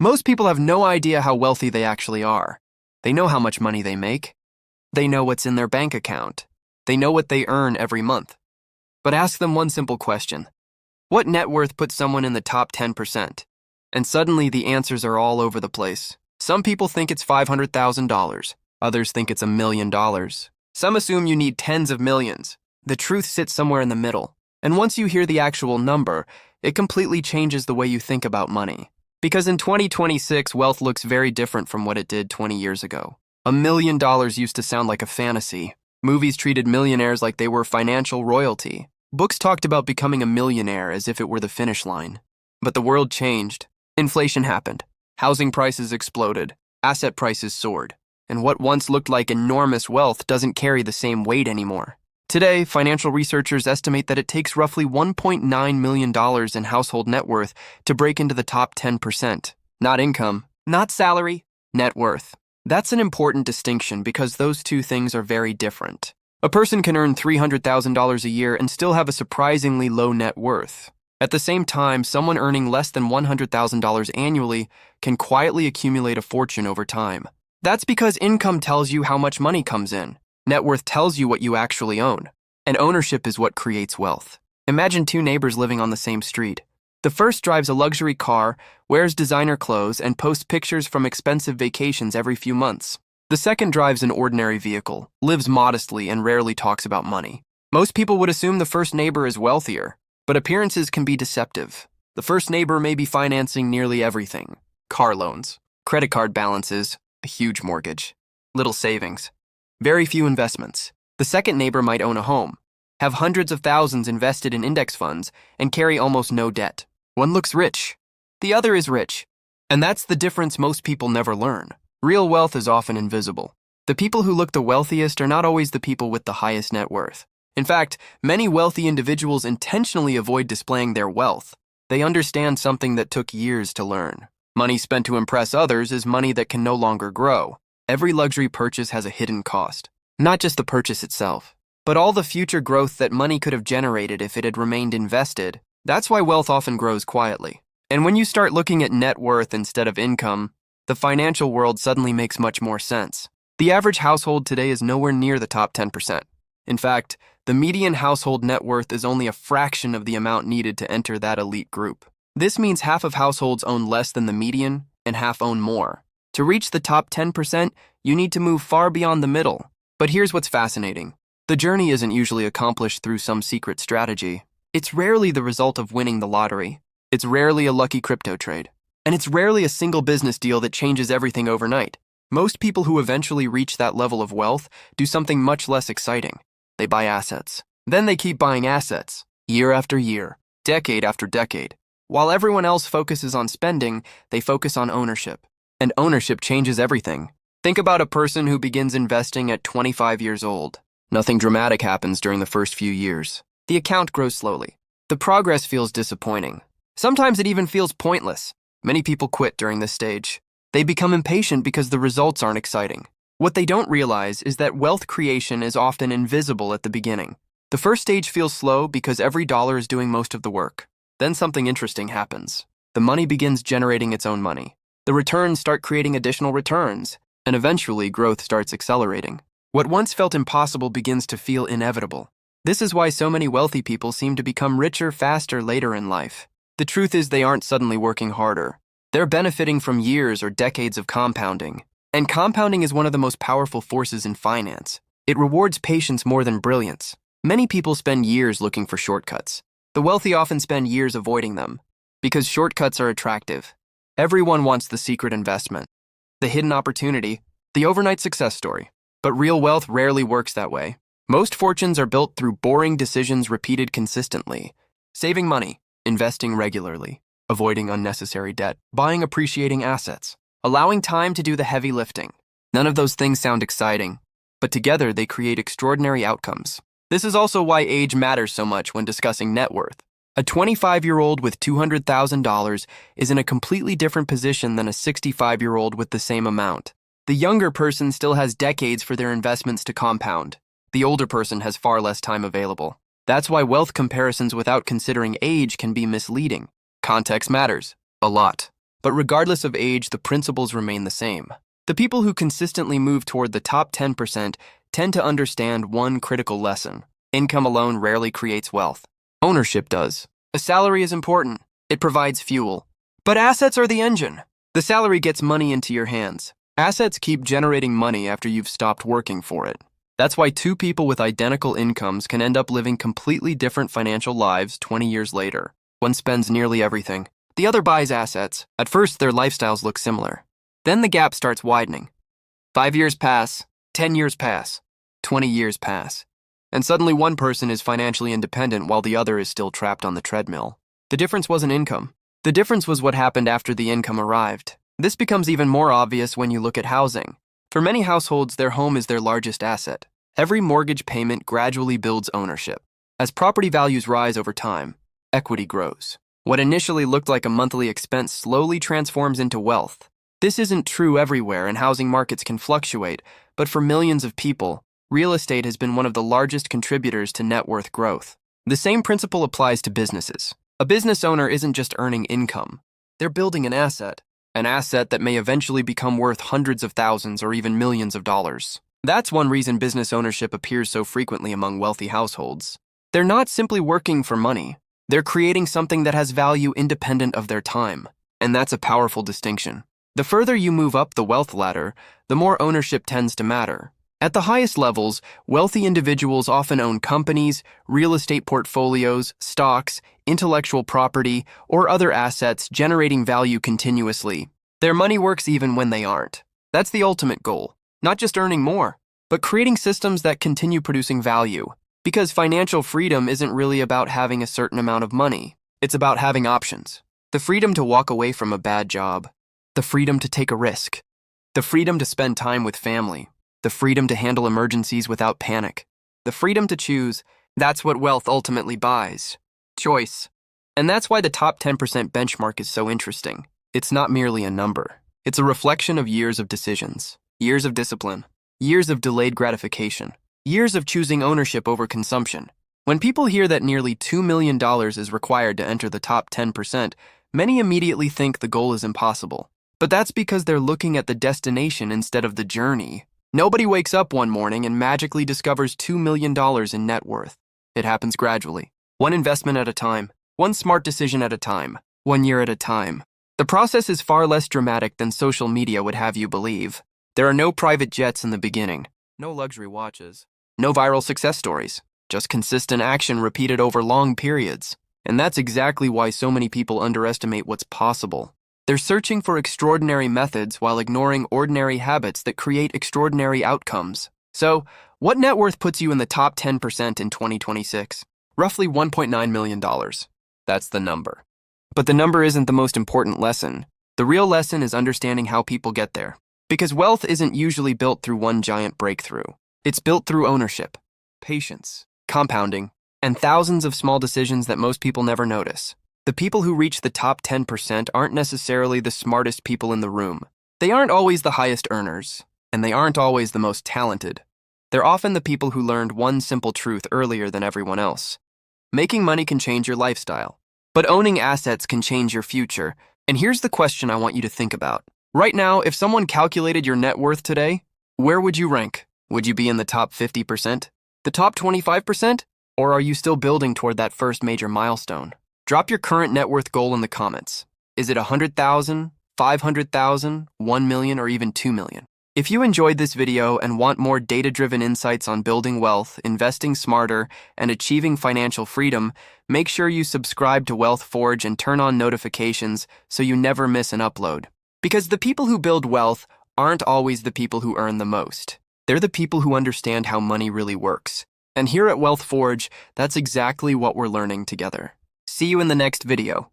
Most people have no idea how wealthy they actually are. They know how much money they make. They know what's in their bank account. They know what they earn every month. But ask them one simple question. What net worth puts someone in the top 10%? And suddenly the answers are all over the place. Some people think it's $500,000. Others think it's $1 million. Some assume you need tens of millions. The truth sits somewhere in the middle. And once you hear the actual number, it completely changes the way you think about money. Because in 2026, wealth looks very different from what it did 20 years ago. $1 million used to sound like a fantasy. Movies treated millionaires like they were financial royalty. Books talked about becoming a millionaire as if it were the finish line. But the world changed. Inflation happened. Housing prices exploded. Asset prices soared. And what once looked like enormous wealth doesn't carry the same weight anymore. Today, financial researchers estimate that it takes roughly $1.9 million in household net worth to break into the top 10%. Not income, not salary, net worth. That's an important distinction because those two things are very different. A person can earn $300,000 a year and still have a surprisingly low net worth. At the same time, someone earning less than $100,000 annually can quietly accumulate a fortune over time. That's because income tells you how much money comes in. Net worth tells you what you actually own. And ownership is what creates wealth. Imagine two neighbors living on the same street. The first drives a luxury car, wears designer clothes, and posts pictures from expensive vacations every few months. The second drives an ordinary vehicle, lives modestly, and rarely talks about money. Most people would assume the first neighbor is wealthier, but appearances can be deceptive. The first neighbor may be financing nearly everything. Car loans, credit card balances, a huge mortgage, little savings, very few investments. The second neighbor might own a home, have hundreds of thousands invested in index funds, and carry almost no debt. One looks rich. The other is rich. And that's the difference most people never learn. Real wealth is often invisible. The people who look the wealthiest are not always the people with the highest net worth. In fact, many wealthy individuals intentionally avoid displaying their wealth. They understand something that took years to learn. Money spent to impress others is money that can no longer grow. Every luxury purchase has a hidden cost. Not just the purchase itself, but all the future growth that money could have generated if it had remained invested. That's why wealth often grows quietly. And when you start looking at net worth instead of income, the financial world suddenly makes much more sense. The average household today is nowhere near the top 10%. In fact, the median household net worth is only a fraction of the amount needed to enter that elite group. This means half of households own less than the median and half own more. To reach the top 10%, you need to move far beyond the middle. But here's what's fascinating. The journey isn't usually accomplished through some secret strategy. It's rarely the result of winning the lottery. It's rarely a lucky crypto trade. And it's rarely a single business deal that changes everything overnight. Most people who eventually reach that level of wealth do something much less exciting. They buy assets. Then they keep buying assets, year after year, decade after decade. While everyone else focuses on spending, they focus on ownership. And ownership changes everything. Think about a person who begins investing at 25 years old. Nothing dramatic happens during the first few years. The account grows slowly. The progress feels disappointing. Sometimes it even feels pointless. Many people quit during this stage. They become impatient because the results aren't exciting. What they don't realize is that wealth creation is often invisible at the beginning. The first stage feels slow because every dollar is doing most of the work. Then something interesting happens. The money begins generating its own money. The returns start creating additional returns, and eventually growth starts accelerating. What once felt impossible begins to feel inevitable. This is why so many wealthy people seem to become richer faster later in life. The truth is they aren't suddenly working harder. They're benefiting from years or decades of compounding. And compounding is one of the most powerful forces in finance. It rewards patience more than brilliance. Many people spend years looking for shortcuts. The wealthy often spend years avoiding them, because shortcuts are attractive. Everyone wants the secret investment, the hidden opportunity, the overnight success story. But real wealth rarely works that way. Most fortunes are built through boring decisions repeated consistently. Saving money, investing regularly, avoiding unnecessary debt, buying appreciating assets, allowing time to do the heavy lifting. None of those things sound exciting, but together they create extraordinary outcomes. This is also why age matters so much when discussing net worth. A 25-year-old with $200,000 is in a completely different position than a 65-year-old with the same amount. The younger person still has decades for their investments to compound. The older person has far less time available. That's why wealth comparisons without considering age can be misleading. Context matters a lot. But regardless of age, the principles remain the same. The people who consistently move toward the top 10% tend to understand one critical lesson. Income alone rarely creates wealth. Ownership does. A salary is important. It provides fuel. But assets are the engine. The salary gets money into your hands. Assets keep generating money after you've stopped working for it. That's why two people with identical incomes can end up living completely different financial lives 20 years later. One spends nearly everything. The other buys assets. At first, their lifestyles look similar. Then the gap starts widening. 5 years pass, 10 years pass, 20 years pass. And suddenly one person is financially independent while the other is still trapped on the treadmill. The difference wasn't income. The difference was what happened after the income arrived. This becomes even more obvious when you look at housing. For many households, their home is their largest asset. Every mortgage payment gradually builds ownership. As property values rise over time, equity grows. What initially looked like a monthly expense slowly transforms into wealth. This isn't true everywhere, and housing markets can fluctuate, but for millions of people, real estate has been one of the largest contributors to net worth growth. The same principle applies to businesses. A business owner isn't just earning income. They're building an asset that may eventually become worth hundreds of thousands or even millions of dollars. That's one reason business ownership appears so frequently among wealthy households. They're not simply working for money. They're creating something that has value independent of their time. And that's a powerful distinction. The further you move up the wealth ladder, the more ownership tends to matter. At the highest levels, wealthy individuals often own companies, real estate portfolios, stocks, intellectual property, or other assets generating value continuously. Their money works even when they aren't. That's the ultimate goal. Not just earning more, but creating systems that continue producing value. Because financial freedom isn't really about having a certain amount of money. It's about having options. The freedom to walk away from a bad job. The freedom to take a risk. The freedom to spend time with family. The freedom to handle emergencies without panic. The freedom to choose. That's what wealth ultimately buys. Choice. And that's why the top 10% benchmark is so interesting. It's not merely a number. It's a reflection of years of decisions, years of discipline, years of delayed gratification, years of choosing ownership over consumption. When people hear that nearly $2 million is required to enter the top 10%, many immediately think the goal is impossible. But that's because they're looking at the destination instead of the journey. Nobody wakes up one morning and magically discovers $2 million in net worth. It happens gradually, one investment at a time, one smart decision at a time, 1 year at a time. The process is far less dramatic than social media would have you believe. There are no private jets in the beginning, no luxury watches, no viral success stories, just consistent action repeated over long periods. And that's exactly why so many people underestimate what's possible. They're searching for extraordinary methods while ignoring ordinary habits that create extraordinary outcomes. So, what net worth puts you in the top 10% in 2026? Roughly $1.9 million. That's the number. But the number isn't the most important lesson. The real lesson is understanding how people get there. Because wealth isn't usually built through one giant breakthrough. It's built through ownership, patience, compounding, and thousands of small decisions that most people never notice. The people who reach the top 10% aren't necessarily the smartest people in the room. They aren't always the highest earners, and they aren't always the most talented. They're often the people who learned one simple truth earlier than everyone else. Making money can change your lifestyle, but owning assets can change your future. And here's the question I want you to think about. Right now, if someone calculated your net worth today, where would you rank? Would you be in the top 50%? The top 25%? Or are you still building toward that first major milestone? Drop your current net worth goal in the comments. Is it 100,000, 500,000, 1 million, or even 2 million? If you enjoyed this video and want more data-driven insights on building wealth, investing smarter, and achieving financial freedom, make sure you subscribe to Wealth Forge and turn on notifications so you never miss an upload. Because the people who build wealth aren't always the people who earn the most. They're the people who understand how money really works. And here at Wealth Forge, that's exactly what we're learning together. See you in the next video.